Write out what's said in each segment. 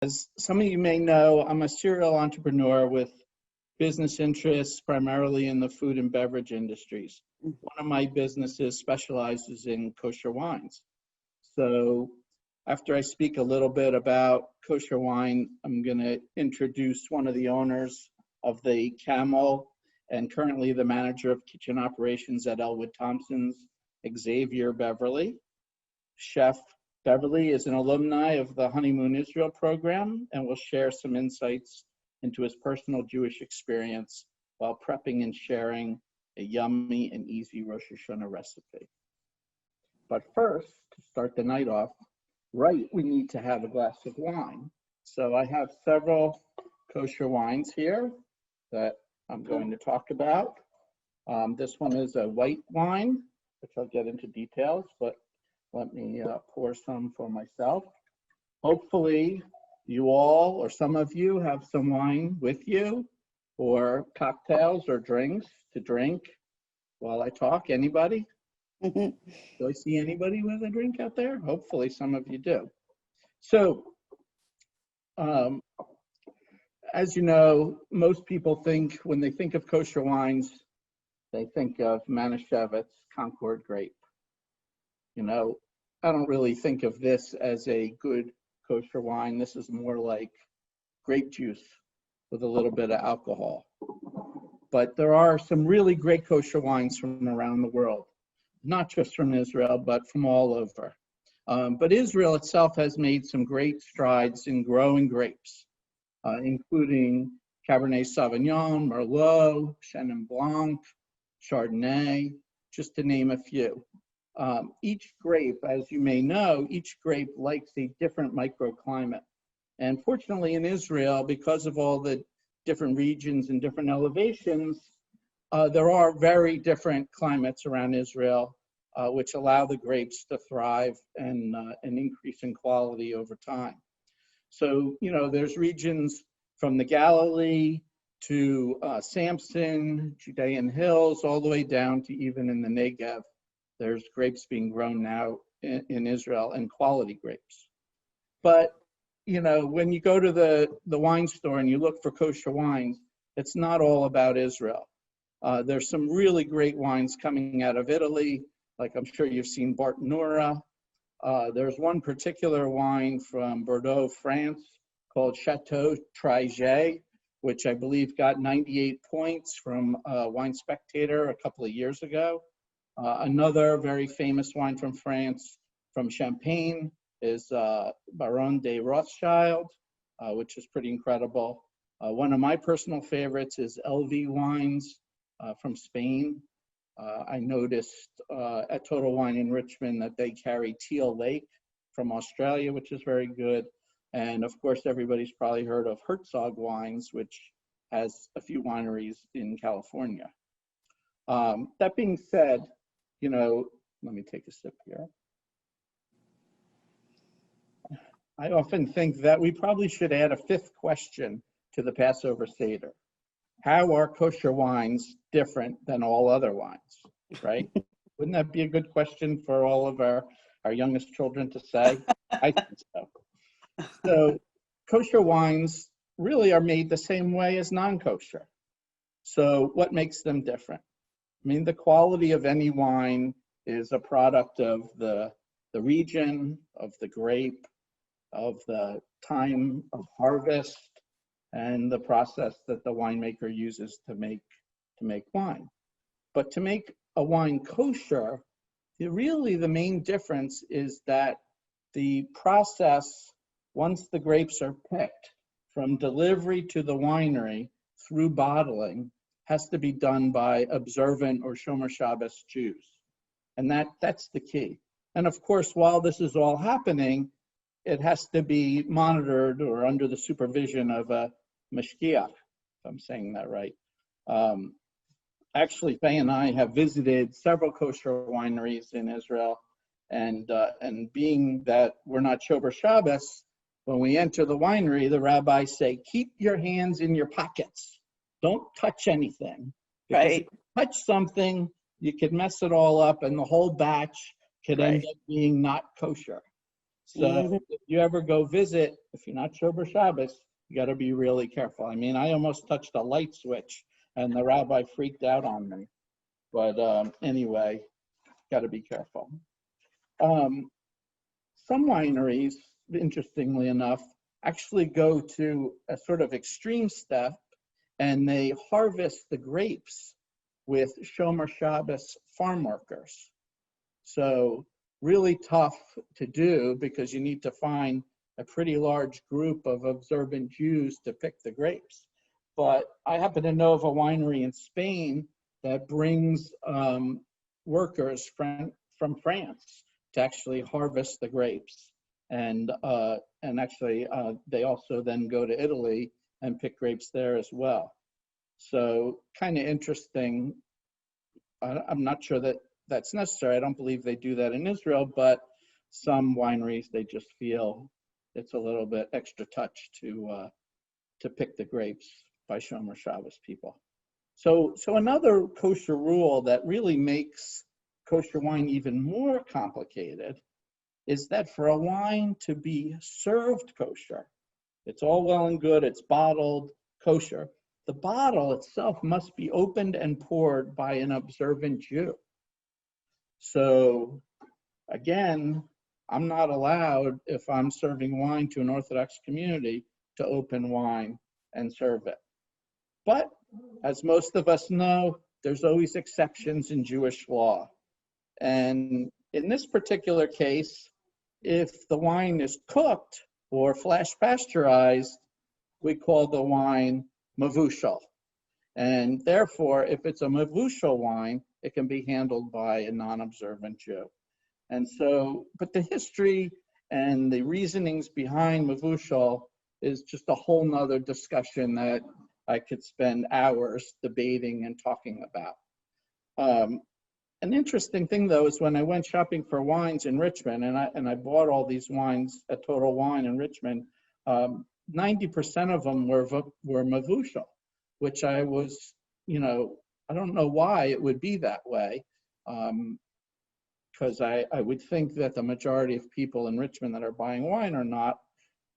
As some of you may know, I'm a serial entrepreneur with business interests primarily in the food and beverage industries. One of my businesses specializes in kosher wines. So after I speak a little bit about kosher wine, I'm going to introduce one of the owners of the Camel and currently the manager of kitchen operations at Elwood Thompson's, Xavier Beverly. Chef Beverly is an alumni of the Honeymoon Israel program and will share some insights into his personal Jewish experience while prepping and sharing a yummy and easy Rosh Hashanah recipe. But first, to start the night off, we need to have a glass of wine. So I have several kosher wines here that I'm going to talk about. This one is a white wine, which I'll get into details, but let me pour some for myself. Hopefully you all or some of you have some wine with you or cocktails or drinks to drink while I talk. Anybody? Do I see anybody with a drink out there? Hopefully some of you do. So as you know, most people think when they think of kosher wines, they think of Manischewitz Concord grape. You know, I don't really think of this as a good kosher wine. This is more like grape juice with a little bit of alcohol. But there are some really great kosher wines from around the world, not just from Israel, but from all over. But Israel itself has made some great strides in growing grapes, including Cabernet Sauvignon, Merlot, Chenin Blanc, Chardonnay, just to name a few. Each grape, as you may know, each grape likes a different microclimate. And fortunately in Israel, because of all the different regions and different elevations, there are very different climates around Israel, which allow the grapes to thrive and increase in quality over time. So, you know, there's regions from the Galilee to Samson, Judean hills, all the way down to even in the Negev. There's grapes being grown now in Israel, and quality grapes. But, you know, when you go to the wine store and you look for kosher wines, it's not all about Israel. There's some really great wines coming out of Italy, like I'm sure you've seen Bartonura. There's one particular wine from Bordeaux, France, called Chateau Trigé, which I believe got 98 points from Wine Spectator a couple of years ago. Another very famous wine from France, from Champagne, is Baron de Rothschild, which is pretty incredible. One of my personal favorites is LV Wines from Spain. I noticed at Total Wine in Richmond that they carry Teal Lake from Australia, which is very good. And of course, everybody's probably heard of Herzog Wines, which has a few wineries in California. That being said, you know, let me take a sip here. I often think that we probably should add a fifth question to the Passover Seder. How are kosher wines different than all other wines, right? Wouldn't that be a good question for all of our youngest children to say? I think so. So kosher wines really are made the same way as non-kosher. So what makes them different? I mean, the quality of any wine is a product of the region, of the grape, of the time of harvest, and the process that the winemaker uses to make wine. But to make a wine kosher, really the main difference is that the process, once the grapes are picked, from delivery to the winery through bottling, has to be done by observant or Shomer Shabbos Jews. And that's the key. And of course, while this is all happening, it has to be monitored or under the supervision of a mashgiach, if I'm saying that right. Actually, Faye and I have visited several kosher wineries in Israel, and being that we're not Shomer Shabbos, when we enter the winery, the rabbis say, keep your hands in your pockets. Don't touch anything. Because if you touch something, you could mess it all up and the whole batch could end up being not kosher. So if you ever go visit, if you're not Shomer Shabbos, you got to be really careful. I mean, I almost touched a light switch and the rabbi freaked out on me. But anyway, got to be careful. Some wineries, interestingly enough, actually go to a sort of extreme step and they harvest the grapes with Shomer Shabbos farm workers. So really tough to do because you need to find a pretty large group of observant Jews to pick the grapes. But I happen to know of a winery in Spain that brings workers from France to actually harvest the grapes. And actually, they also then go to Italy and pick grapes there as well. So kind of interesting. I'm not sure that that's necessary. I don't believe they do that in Israel, but some wineries, they just feel it's a little bit extra touch to pick the grapes by Shomer Shabbos people. So another kosher rule that really makes kosher wine even more complicated is that for a wine to be served kosher, it's all well and good, it's bottled kosher. The bottle itself must be opened and poured by an observant Jew. So again, I'm not allowed, if I'm serving wine to an Orthodox community, to open wine and serve it. But as most of us know, there's always exceptions in Jewish law. And in this particular case, if the wine is cooked or flash pasteurized, we call the wine mavushal. And therefore, if it's a mavushal wine, it can be handled by a non-observant Jew. And so, but the history and the reasonings behind mavushal is just a whole nother discussion that I could spend hours debating and talking about. An interesting thing, though, is when I went shopping for wines in Richmond, and I bought all these wines at Total Wine in Richmond, 90% of them were mavushal, which I was, I don't know why it would be that way, because I would think that the majority of people in Richmond that are buying wine are not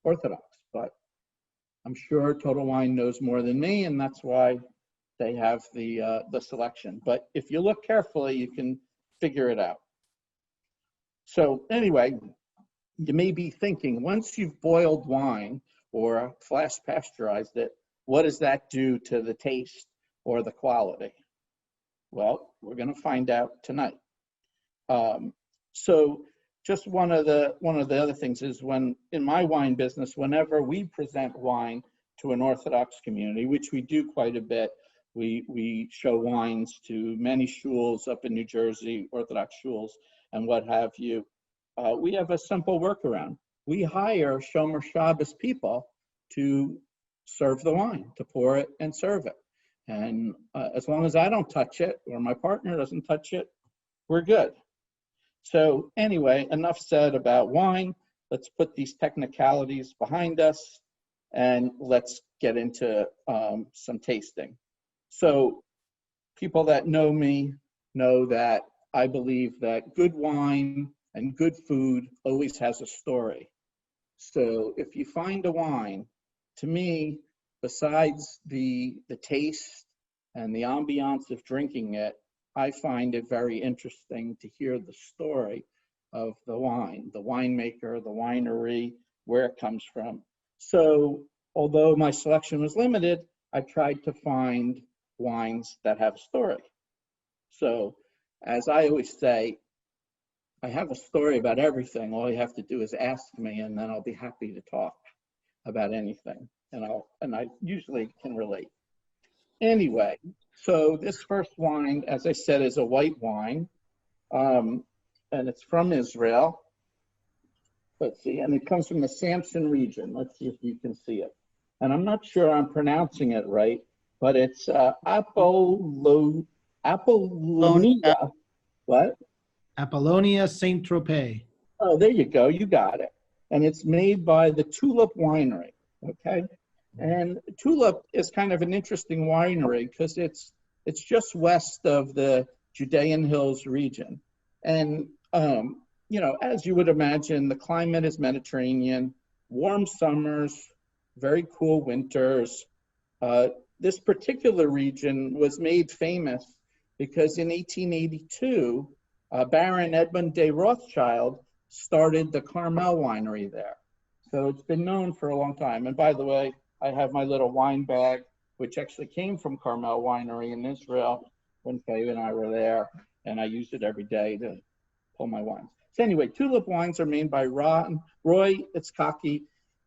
Orthodox, but I'm sure Total Wine knows more than me, and that's why they have the selection. But if you look carefully, you can figure it out. So anyway, you may be thinking, once you've boiled wine or flash pasteurized it, what does that do to the taste or the quality? Well, we're going to find out tonight. So just one of the other things is when in my wine business, whenever we present wine to an Orthodox community, which we do quite a bit, we show wines to many shuls up in New Jersey, Orthodox shuls and what have you. We have a simple workaround. We hire Shomer Shabbos people to serve the wine, to pour it and serve it. And as long as I don't touch it or my partner doesn't touch it, we're good. So anyway, enough said about wine. Let's put these technicalities behind us and let's get into some tasting. So people that know me know that I believe that good wine and good food always has a story. So if you find a wine, to me, besides the taste and the ambiance of drinking it, I find it very interesting to hear the story of the wine, the winemaker, the winery, where it comes from. So although my selection was limited, I tried to find wines that have a story. So as I always say, I have a story about everything. All you have to do is ask me and then I'll be happy to talk about anything. And I usually can relate. Anyway, so this first wine, as I said, is a white wine, and it's from Israel. Let's see, and it comes from the Samson region. Let's see if you can see it. And I'm not sure I'm pronouncing it right, but it's Apollonia. What? Apollonia Saint-Tropez. Oh, there you go. You got it. And it's made by the Tulip Winery. Okay. And Tulip is kind of an interesting winery because it's just west of the Judean Hills region. And, as you would imagine, the climate is Mediterranean, warm summers, very cool winters. This particular region was made famous because in 1882, Baron Edmund de Rothschild started the Carmel winery there. So it's been known for a long time. And by the way, I have my little wine bag, which actually came from Carmel Winery in Israel when Faye and I were there, and I use it every day to pull my wines. So anyway, tulip wines are made by Roy Itzkaki.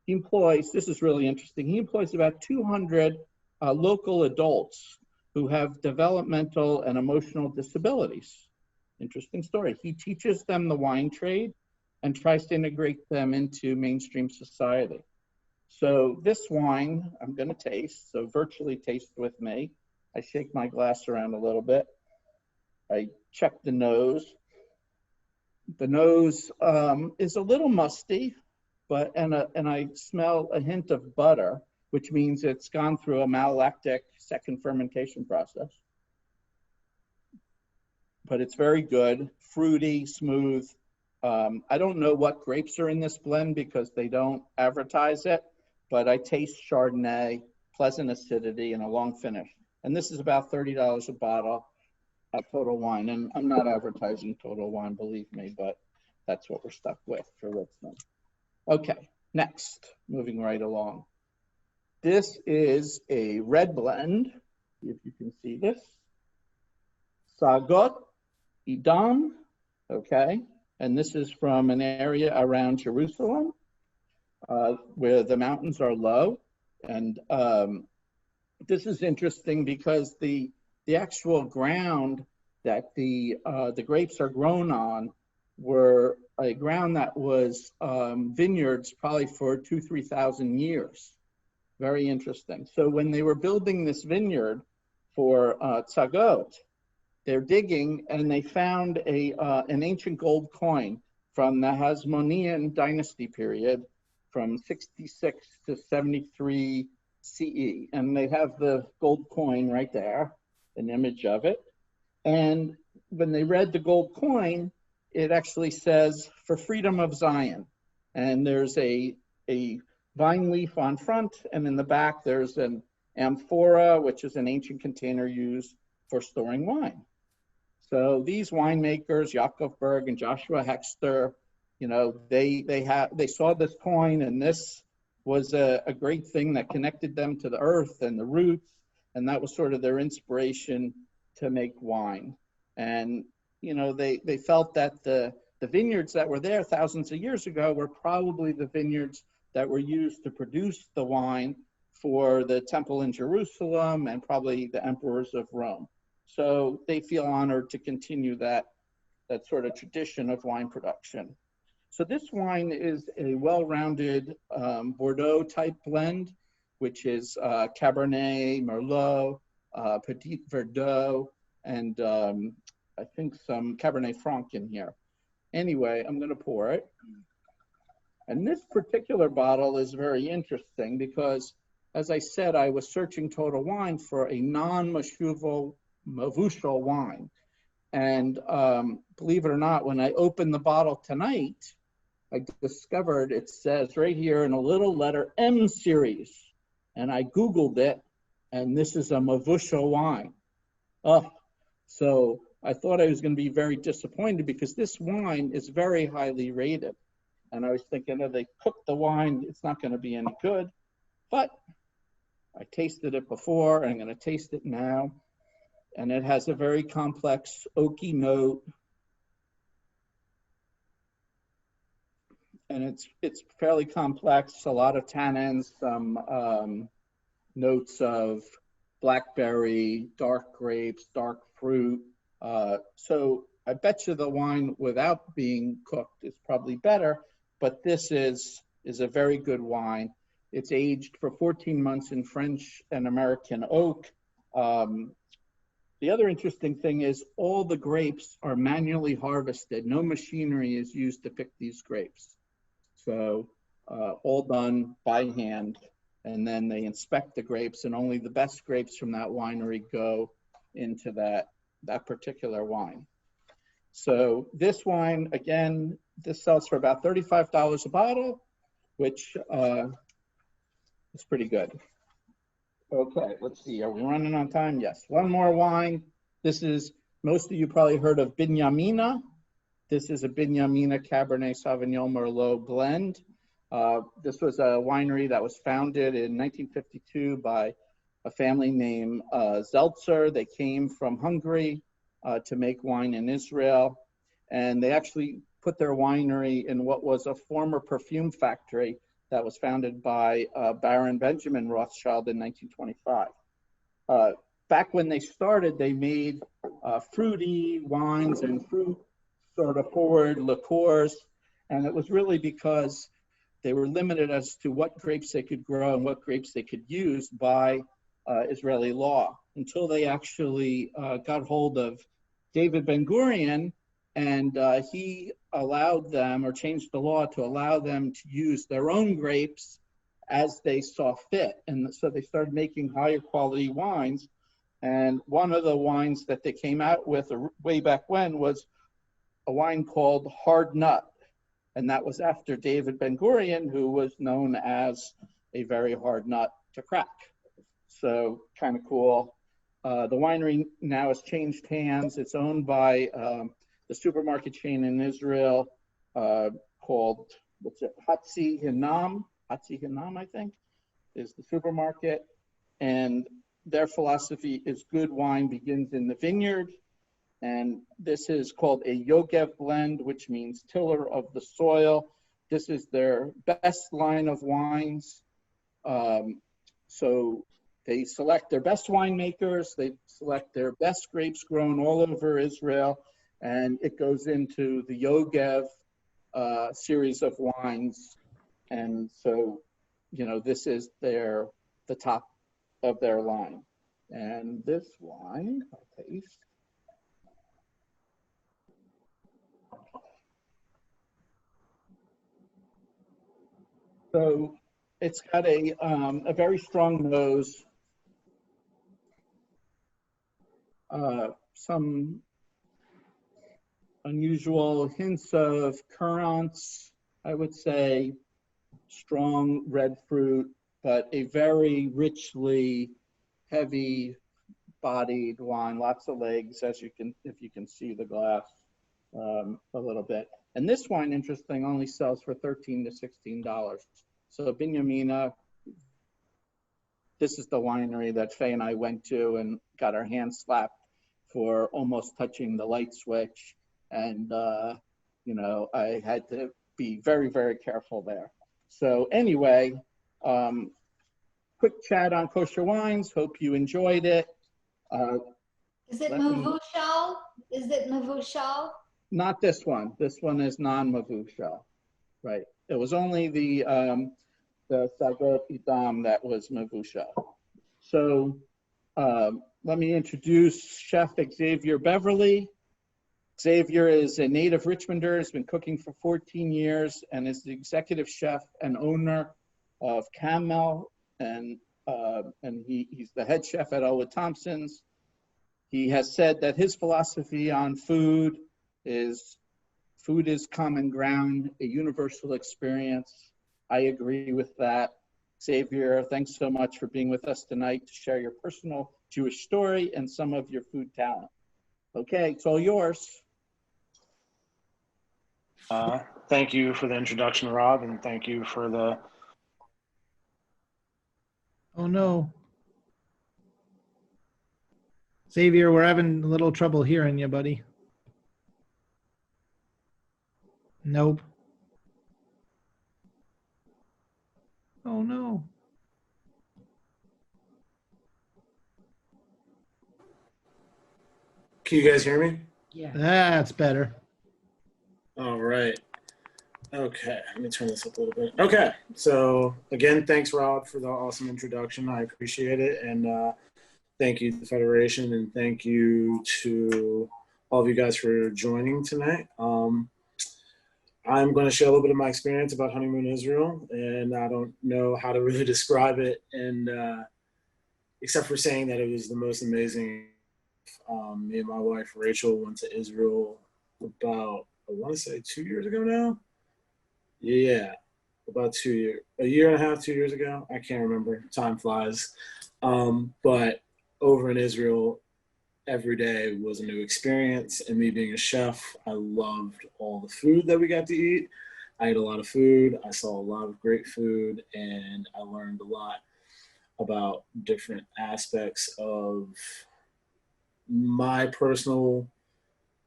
He employs, this is really interesting, he employs about 200 local adults who have developmental and emotional disabilities. Interesting story. He teaches them the wine trade and tries to integrate them into mainstream society. So this wine I'm going to taste, so virtually taste with me. I shake my glass around a little bit. I check the nose. The nose is a little musty, and I smell a hint of butter, which means it's gone through a malolactic second fermentation process. But it's very good, fruity, smooth. I don't know what grapes are in this blend because they don't advertise it, but I taste Chardonnay, pleasant acidity, and a long finish. And this is about $30 a bottle at Total Wine. And I'm not advertising Total Wine, believe me, but that's what we're stuck with for Richmond. Okay, next, moving right along. This is a red blend, if you can see this. Sagot Edom, okay? And this is from an area around Jerusalem where the mountains are low. And this is interesting because the actual ground that the grapes are grown on were a ground that was vineyards probably for 2,000-3,000 years. Very interesting. So when they were building this vineyard for Tzagot, they're digging and they found an ancient gold coin from the Hasmonean dynasty period from 66 to 73 CE. And they have the gold coin right there, an image of it. And when they read the gold coin, it actually says, "For freedom of Zion." And there's a vine leaf on front, and in the back there's an amphora, which is an ancient container used for storing wine. So these winemakers, Yaakov Berg and Joshua Hexter, they saw this coin, and this was a great thing that connected them to the earth and the roots, and that was sort of their inspiration to make wine. And they felt that the vineyards that were there thousands of years ago were probably the vineyards that were used to produce the wine for the temple in Jerusalem and probably the emperors of Rome. So they feel honored to continue that sort of tradition of wine production. So this wine is a well-rounded Bordeaux type blend, which is Cabernet, Merlot, Petit Verdot, and I think some Cabernet Franc in here. Anyway, I'm going to pour it. And this particular bottle is very interesting because, as I said, I was searching Total Wine for a non-Mavushal wine. And believe it or not, when I opened the bottle tonight, I discovered it says right here in a little letter, M series. And I Googled it, and this is a Mavushal wine. Oh, so I thought I was going to be very disappointed because this wine is very highly rated. And I was thinking, if they cook the wine, it's not going to be any good. But I tasted it before, and I'm going to taste it now. And it has a very complex oaky note. And it's fairly complex, a lot of tannins, some notes of blackberry, dark grapes, dark fruit. So I bet you the wine without being cooked is probably better, but this is a very good wine. It's aged for 14 months in French and American oak. The other interesting thing is all the grapes are manually harvested. No machinery is used to pick these grapes. So all done by hand. And then they inspect the grapes, and only the best grapes from that winery go into that particular wine. So this wine, again, this sells for about $35 a bottle, which is pretty good. Okay, let's see. Are we running on time? Yes. One more wine. This is, most of you probably heard of Binyamina. This is a Binyamina Cabernet Sauvignon Merlot blend. This was a winery that was founded in 1952 by a family named Zeltzer. They came from Hungary to make wine in Israel. And they actually put their winery in what was a former perfume factory that was founded by Baron Benjamin Rothschild in 1925. Back when they started, they made fruity wines and fruit sort of forward liqueurs. And it was really because they were limited as to what grapes they could grow and what grapes they could use by Israeli law, until they actually got hold of David Ben-Gurion, and he allowed them, or changed the law to allow them to use their own grapes as they saw fit. And so they started making higher quality wines. And one of the wines that they came out with way back when was a wine called Hard Nut. And that was after David Ben-Gurion, who was known as a very hard nut to crack. So kind of cool. The winery now has changed hands. It's owned by the supermarket chain in Israel called, Hatzi Hinam. Hatzi Hinam, I think, is the supermarket. And their philosophy is good wine begins in the vineyard. And this is called a Yogev blend, which means tiller of the soil. This is their best line of wines. So they select their best winemakers. They select their best grapes grown all over Israel. And it goes into the Yogev series of wines. And so, this is the top of their line. And this wine, I'll taste. So it's got a very strong nose, some unusual hints of currants, I would say, strong red fruit, but a very richly heavy bodied wine, lots of legs, if you can see the glass a little bit. And this wine, interesting, only sells for $13 to $16. So Binyamina, this is the winery that Faye and I went to and got our hands slapped for almost touching the light switch. And, I had to be very, very careful there. So anyway, quick chat on kosher wines. Hope you enjoyed it. Is it Mavushal? Is it Mavushal? Not this one. This one is non-Mavushal. Right. It was only the Sagot Idam that was Mavushal. So let me introduce Chef Xavier Beverly. Xavier is a native Richmonder, has been cooking for 14 years, and is the executive chef and owner of Camel, and he's the head chef at Elwood Thompson's. He has said that his philosophy on food is common ground, a universal experience. I agree with that. Xavier, thanks so much for being with us tonight to share your personal Jewish story and some of your food talent. Okay, it's all yours. Thank you for the introduction, Rob, and thank you for the... Oh, no. Xavier, we're having a little trouble hearing you, buddy. Nope. Oh, no. Can you guys hear me? Yeah. That's better. All right. Okay, let me turn this up a little bit. Okay, so again, thanks, Rob, for the awesome introduction. I appreciate it. And thank you to the Federation, and thank you to all of you guys for joining tonight. I'm going to share a little bit of my experience about Honeymoon Israel, and I don't know how to really describe it, and except for saying that it was the most amazing. Me and my wife, Rachel, went to Israel about, I want to say 2 years ago now. Yeah, about 2 years, a year and a half, 2 years ago. I can't remember. Time flies. But over in Israel, every day was a new experience. And me being a chef, I loved all the food that we got to eat. I ate a lot of food. I saw a lot of great food, and I learned a lot about different aspects of my personal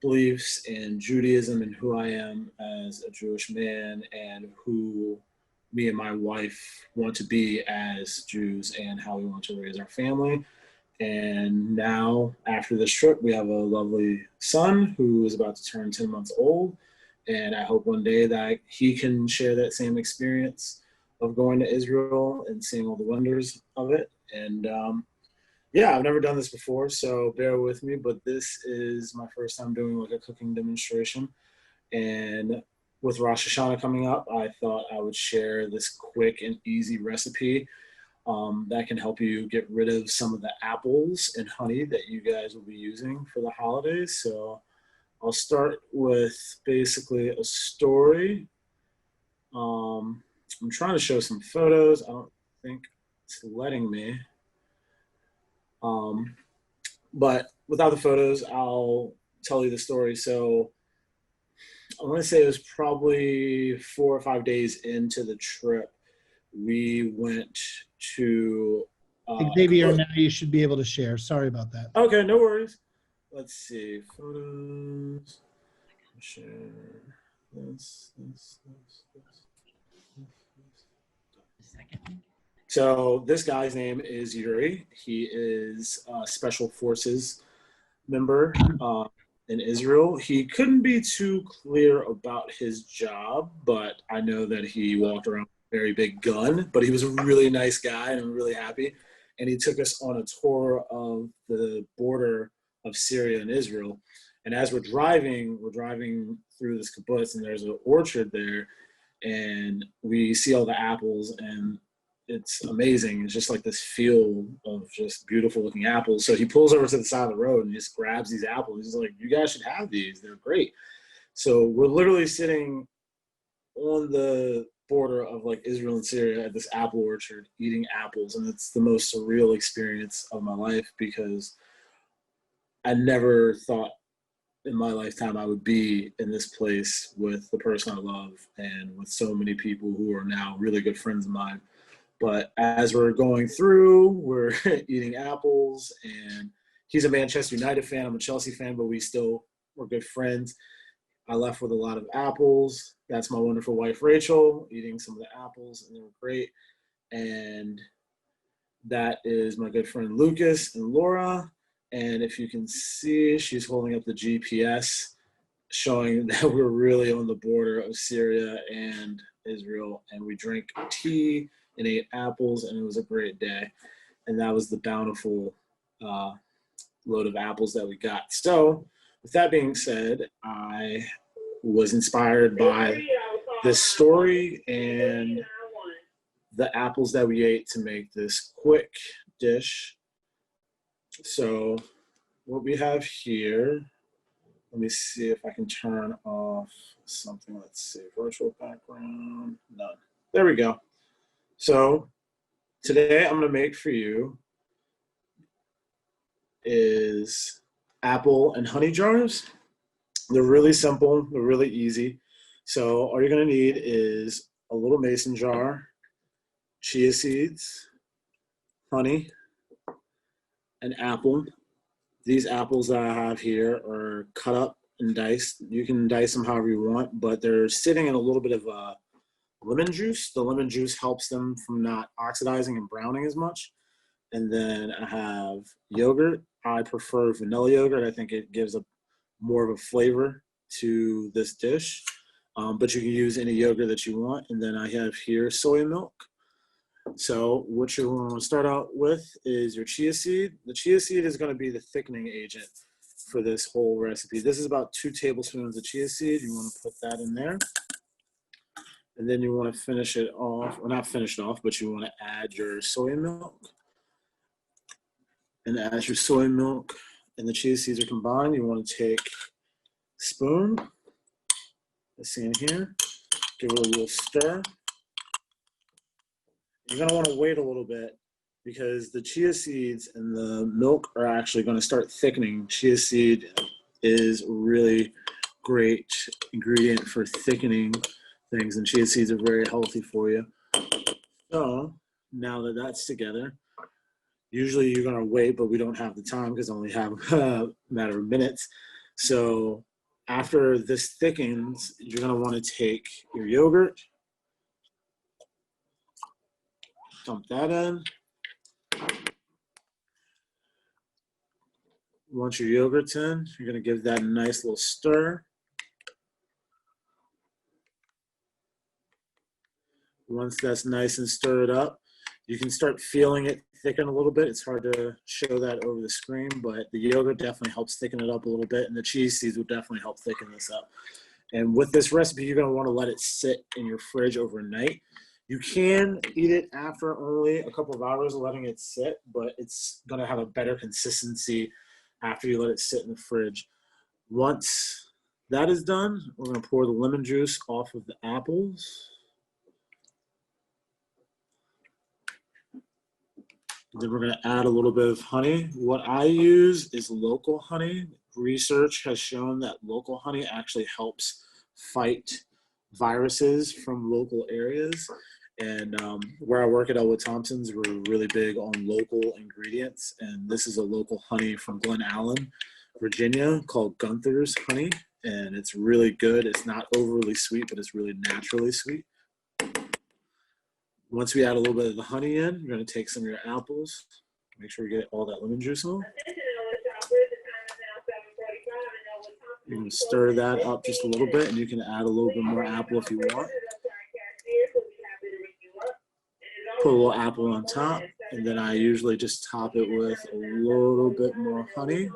beliefs in Judaism and who I am as a Jewish man and who me and my wife want to be as Jews and how we want to raise our family. And now, after this trip, we have a lovely son who is about to turn 10 months old. And I hope one day that he can share that same experience of going to Israel and seeing all the wonders of it. And yeah, I've never done this before, so bear with me, but this is my first time doing like a cooking demonstration. And with Rosh Hashanah coming up, I thought I would share this quick and easy recipe that can help you get rid of some of the apples and honey that you guys will be using for the holidays. So I'll start with basically a story. I'm trying to show some photos. I don't think it's letting me. But without the photos, I'll tell you the story. So I want to say it was probably 4 or 5 days into the trip. We went to Xavier, now you should be able to share. Sorry about that. Okay, no worries. Let's see. Photos. Share. This. So this guy's name is Yuri. He is a Special Forces member in Israel. He couldn't be too clear about his job, but I know that he walked around with a very big gun, but he was a really nice guy and I'm really happy. And he took us on a tour of the border of Syria and Israel. And as we're driving through this kibbutz and there's an orchard there and we see all the apples and it's amazing. It's just like this field of just beautiful looking apples. So he pulls over to the side of the road and just grabs these apples. He's like, you guys should have these. They're great. So we're literally sitting on the border of like Israel and Syria at this apple orchard eating apples. And it's the most surreal experience of my life because I never thought in my lifetime I would be in this place with the person I love and with so many people who are now really good friends of mine. But as we're going through, we're eating apples, and he's a Manchester United fan. I'm a Chelsea fan, but we're good friends. I left with a lot of apples. That's my wonderful wife, Rachel, eating some of the apples, and they were great. And that is my good friend, Lucas and Laura. And if you can see, she's holding up the GPS, showing that we're really on the border of Syria and Israel. And we drank tea and ate apples, and it was a great day. And that was the bountiful load of apples that we got. So with that being said, I was inspired by this story and the apples that we ate to make this quick dish. So what we have here, let me see if I can turn off something. Let's see, virtual background, none. There we go. So today I'm gonna make for you is apple and honey jars. They're really simple, they're really easy. So all you're gonna need is a little mason jar, chia seeds, honey, an apple. These apples that I have here are cut up and diced. You can dice them however you want, but they're sitting in a little bit of lemon juice. The lemon juice helps them from not oxidizing and browning as much. And then I have yogurt. I prefer vanilla yogurt. I think it gives a more of a flavor to this dish, but you can use any yogurt that you want. And then I have here soy milk. So what you want to start out with is your chia seed. The chia seed is going to be the thickening agent for this whole recipe. This is about 2 tablespoons of chia seed. You want to put that in there. And then you want to finish it off, or not finish it off, but you want to add your soy milk. And as your soy milk and the chia seeds are combined, you want to take spoon. Let's see in here. Give it a little stir. You're gonna want to wait a little bit because the chia seeds and the milk are actually going to start thickening. Chia seed is really great ingredient for thickening things, and chia seeds are very healthy for you. So now that that's together, usually you're going to wait, but we don't have the time because I only have a matter of minutes. So after this thickens, you're going to want to take your yogurt, dump that in. Once your yogurt's in, you're going to give that a nice little stir. Once that's nice and stirred up, you can start feeling it thicken a little bit. It's hard to show that over the screen, but the yogurt definitely helps thicken it up a little bit, and the cheese seeds will definitely help thicken this up. And with this recipe, you're going to want to let it sit in your fridge overnight. You can eat it after only a couple of hours of letting it sit, but it's going to have a better consistency after you let it sit in the fridge. Once that is done, we're going to pour the lemon juice off of the apples. Then we're going to add a little bit of honey. What I use is local honey. Research has shown that local honey actually helps fight viruses from local areas. And where I work at Elwood Thompson's, we're really big on local ingredients. And this is a local honey from Glen Allen, Virginia, called Gunther's honey. And it's really good. It's not overly sweet, but it's really naturally sweet. Once we add a little bit of the honey in, you're going to take some of your apples. Make sure you get all that lemon juice on. You're going to stir that up just a little bit, and you can add a little bit more apple if you want. Put a little apple on top, and then I usually just top it with a little bit more honey.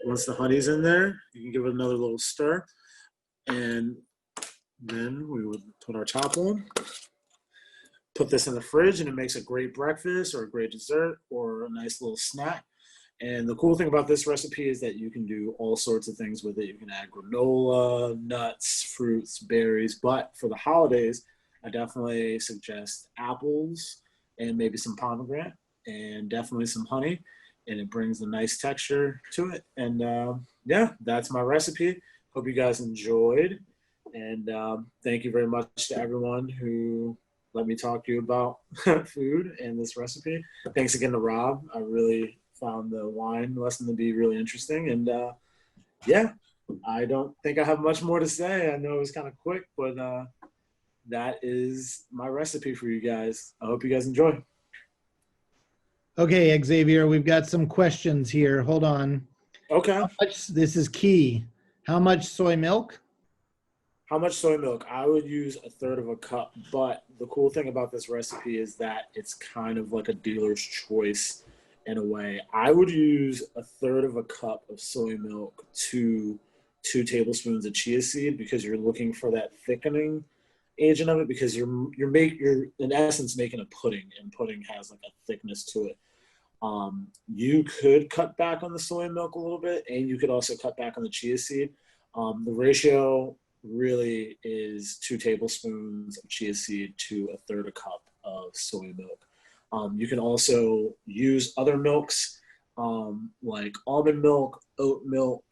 Once the honey's in there, you can give it another little stir, and then we would put our top on. Put this in the fridge, and it makes a great breakfast or a great dessert or a nice little snack. And the cool thing about this recipe is that you can do all sorts of things with it. You can add granola, nuts, fruits, berries. But for the holidays, I definitely suggest apples and maybe some pomegranate and definitely some honey. And it brings a nice texture to it. And yeah, that's my recipe. Hope you guys enjoyed. And thank you very much to everyone who let me talk to you about food and this recipe. Thanks again to Rob. I really found the wine lesson to be really interesting. And yeah, I don't think I have much more to say. I know it was kind of quick, but that is my recipe for you guys. I hope you guys enjoy. Okay, Xavier, we've got some questions here. Hold on. Okay. This is key. How much soy milk? How much soy milk? I would use 1/3 of a cup, but the cool thing about this recipe is that it's kind of like a dealer's choice in a way. I would use 1/3 of a cup of soy milk to 2 tablespoons of chia seed because you're looking for that thickening agent of it, because you're in essence making a pudding, and pudding has like a thickness to it. You could cut back on the soy milk a little bit, and you could also cut back on the chia seed. The ratio really is 2 tablespoons of chia seed to 1/3 a cup of soy milk. You can also use other milks like almond milk, oat milk.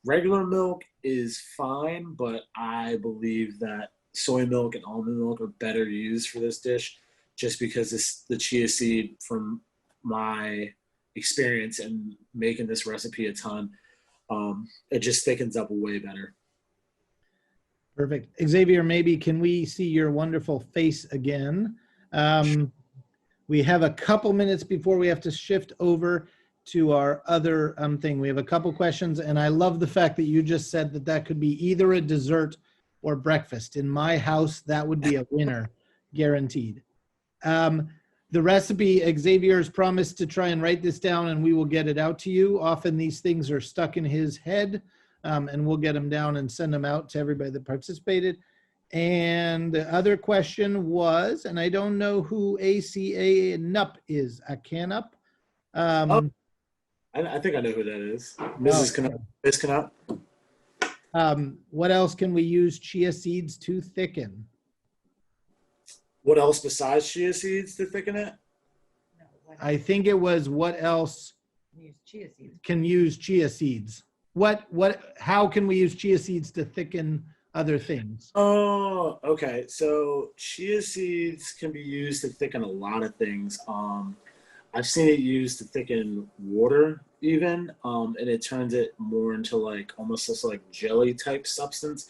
Regular milk is fine, but I believe that soy milk and almond milk are better used for this dish, just because the chia seed, from my experience in making this recipe a ton, it just thickens up way better. Perfect. Xavier, maybe can we see your wonderful face again? We have a couple minutes before we have to shift over to our other thing. We have a couple questions, and I love the fact that you just said that that could be either a dessert or breakfast. In my house, that would be a winner, guaranteed. The recipe, Xavier's promised to try and write this down, and we will get it out to you. Often these things are stuck in his head, and we'll get them down and send them out to everybody that participated. And the other question was, and I don't know who ACA Nup is, Akanup. I think I know who that is. Oh, Mrs. Canup. Ms. Canup. What else can we use chia seeds to thicken? What else besides chia seeds to thicken it? I think it was what else Use chia seeds. can use chia seeds. How can we use chia seeds to thicken other things? Oh, okay. So chia seeds can be used to thicken a lot of things. I've seen it used to thicken water even, and it turns it more into like almost just like jelly type substance.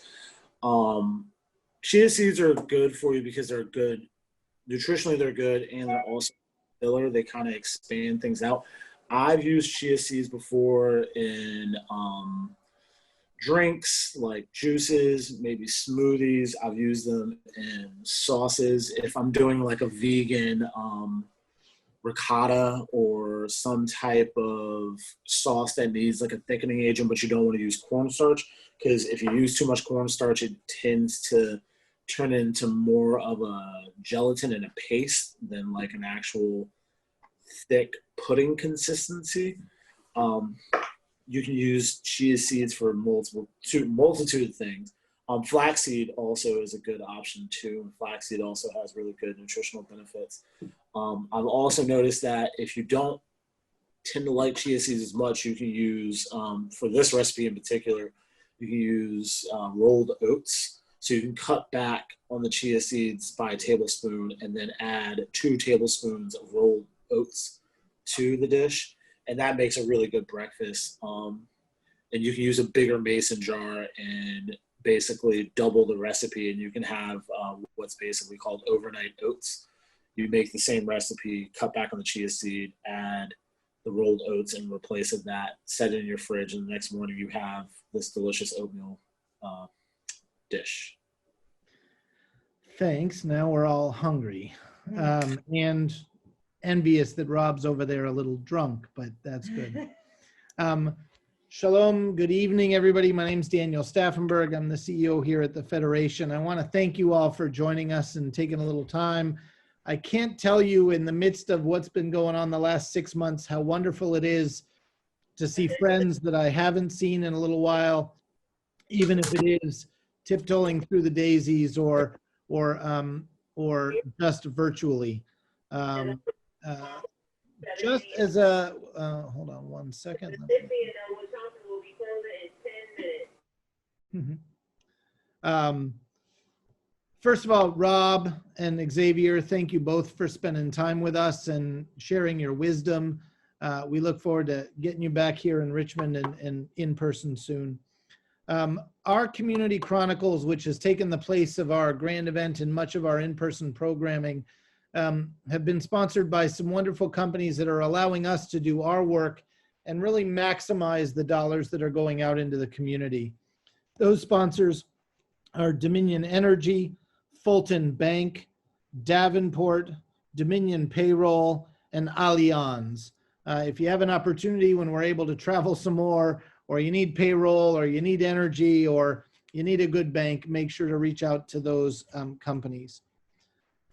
Chia seeds are good for you because they're good, nutritionally they're good, and they're also filler. They kind of expand things out. I've used chia seeds before in drinks like juices, maybe smoothies. I've used them in sauces. If I'm doing like a vegan ricotta or some type of sauce that needs like a thickening agent, but you don't want to use cornstarch, because if you use too much cornstarch, it tends to turn into more of a gelatin and a paste than like an actual thick pudding consistency. You can use chia seeds for multitude of things. Flaxseed also is a good option too. Flaxseed also has really good nutritional benefits. I've also noticed that if you don't tend to like chia seeds as much, you can use, for this recipe in particular, you can use rolled oats. So you can cut back on the chia seeds by a tablespoon and then add 2 tablespoons of rolled oats to the dish. And that makes a really good breakfast. And you can use a bigger mason jar and basically double the recipe, and you can have what's basically called overnight oats. You make the same recipe, cut back on the chia seed, add the rolled oats and replace it that, set it in your fridge, and the next morning you have this delicious oatmeal dish. Thanks. Now we're all hungry and envious that Rob's over there a little drunk, but that's good. Shalom. Good evening, everybody. My name's Daniel Staffenberg. I'm the CEO here at the Federation. I want to thank you all for joining us and taking a little time. I can't tell you in the midst of what's been going on the last 6 months how wonderful it is to see friends that I haven't seen in a little while, even if it is tiptoeing through the daisies or just virtually. Just as a hold on one second. First of all, Rob and Xavier, thank you both for spending time with us and sharing your wisdom. We look forward to getting you back here in Richmond and in person soon. Our Community Chronicles, which has taken the place of our grand event and much of our in-person programming, have been sponsored by some wonderful companies that are allowing us to do our work and really maximize the dollars that are going out into the community. Those sponsors are Dominion Energy, Fulton Bank, Davenport, Dominion Payroll, and Allianz. If you have an opportunity when we're able to travel some more, or you need payroll, or you need energy, or you need a good bank, make sure to reach out to those companies.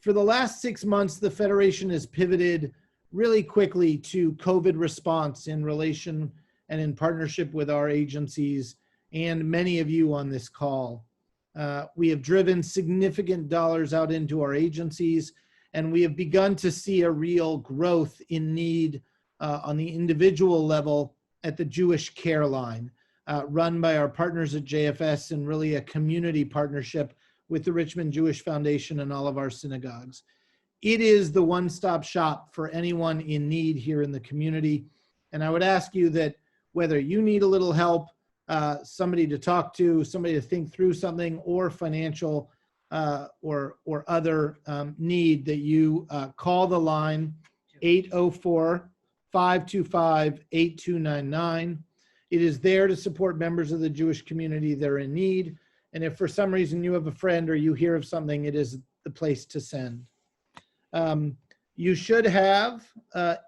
For the last 6 months, the Federation has pivoted really quickly to COVID response in relation and in partnership with our agencies and many of you on this call. We have driven significant dollars out into our agencies, and we have begun to see a real growth in need on the individual level at the Jewish Care Line, run by our partners at JFS, and really a community partnership with the Richmond Jewish Foundation and all of our synagogues. It is the one-stop shop for anyone in need here in the community. And I would ask you that whether you need a little help, somebody to talk to, somebody to think through something, or financial or other need, that you call the line 804-525-8299. It is there to support members of the Jewish community that are in need. And if for some reason you have a friend or you hear of something, it is the place to send. You should have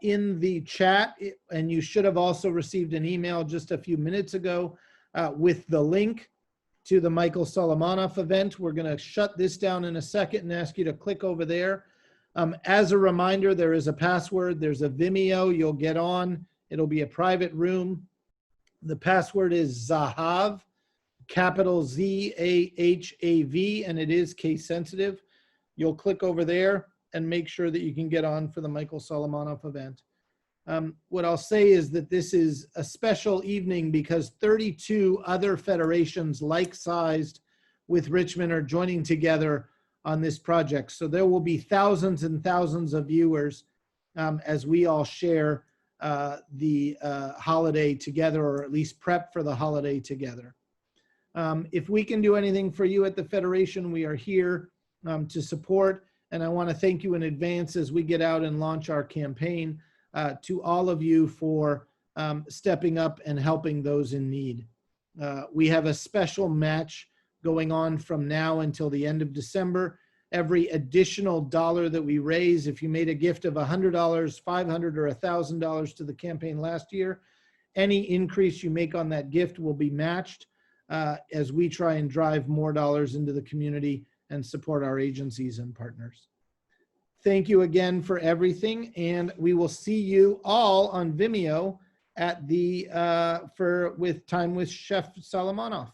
in the chat, and you should have also received an email just a few minutes ago with the link to the Michael Solomonoff event. We're going to shut this down in a second and ask you to click over there. As a reminder, there is a password. There's a Vimeo. You'll get on. It'll be a private room. The password is Zahav, capital Z-A-H-A-V, and it is case sensitive. You'll click over there and make sure that you can get on for the Michael Solomonoff event. What I'll say is that this is a special evening because 32 other federations like-sized with Richmond are joining together on this project. So there will be thousands and thousands of viewers as we all share the holiday together, or at least prep for the holiday together. If we can do anything for you at the Federation, we are here to support. And I want to thank you in advance as we get out and launch our campaign to all of you for stepping up and helping those in need. We have a special match going on from now until the end of December. Every additional dollar that we raise, if you made a gift of $100, $500, or $1,000 to the campaign last year, any increase you make on that gift will be matched as we try and drive more dollars into the community and support our agencies and partners. Thank you again for everything, and we will see you all on Vimeo at the with Time with Chef Solomonoff.